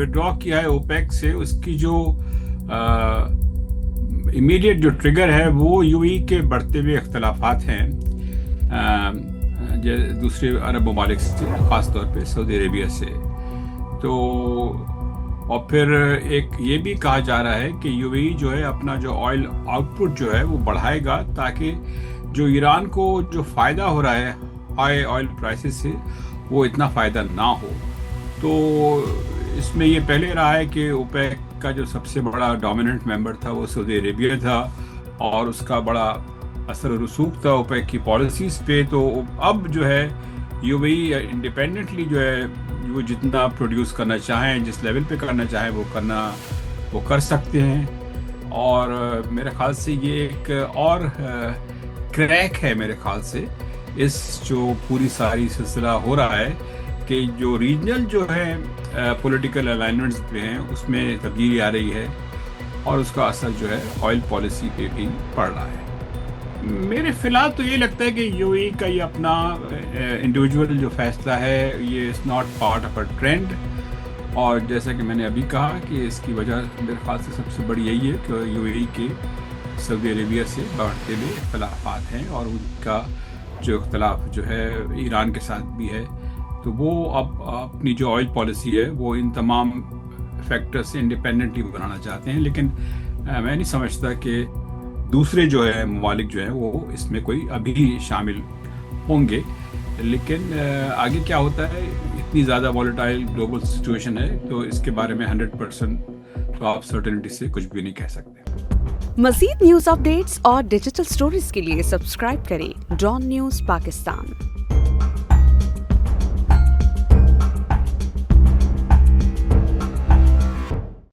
Withdraw किया है OPEC से, उसकी जो इमीडिएट जो ट्रिगर है वो यूएई के बढ़ते हुए इख्तलाफात हैं दूसरे अरब ममालिक से, ख़ास तौर पे सऊदी अरेबिया से। तो और फिर एक ये भी कहा जा रहा है कि यूएई जो है अपना जो ऑयल आउटपुट जो है वो बढ़ाएगा, ताकि जो ईरान को जो फ़ायदा हो रहा है हाई ऑयल प्राइसेस से वो इतना फ़ायदा ना हो। तो इसमें ये पहले रहा है कि ओपेक का जो सबसे बड़ा डोमिनेंट मेंबर था वो सऊदी अरेबिया था, और उसका बड़ा असर रसूख था ओपेक की पॉलिसीज़ पे। तो अब जो है यूएई इंडिपेंडेंटली जो है वो जितना प्रोड्यूस करना चाहें, जिस लेवल पे करना चाहें वो कर सकते हैं। और मेरे ख्याल से ये एक और क्रैक है मेरे ख्याल से इस जो पूरी सारी सिलसिला हो रहा है कि जो रीजनल जो है पॉलिटिकल अलाइनमेंट्स पे हैं उसमें तब्दीली आ रही है, और उसका असर जो है ऑयल पॉलिसी पे भी पड़ रहा है। मेरे फ़िलहाल तो ये लगता है कि यूएई का ये अपना इंडिविजुअल जो फैसला है ये is not part of a trend. और जैसा कि मैंने अभी कहा कि इसकी वजह मेरे ख्याल से सबसे बड़ी यही है कि यूएई के सऊदी अरेबिया से बढ़ते हुए इख्तलाफात हैं, और उनका जो इख्तलाफ जो है ईरान के साथ भी है। तो वो अब अपनी जो ऑयल पॉलिसी है वो इन तमाम फैक्टर्स से इंडिपेंडेंटली बनाना चाहते हैं, लेकिन मैं नहीं समझता कि दूसरे जो है ममालिक जो है वो इसमें कोई अभी शामिल होंगे। लेकिन आगे क्या होता है, इतनी ज़्यादा वॉलेटाइल ग्लोबल सिचुएशन है, तो इसके बारे में 100% तो आप सर्टेनिटी से कुछ भी नहीं कह सकते। मज़ीद न्यूज़ अपडेट्स और डिजिटल स्टोरीज के लिए सब्सक्राइब करें डॉन न्यूज़ पाकिस्तान।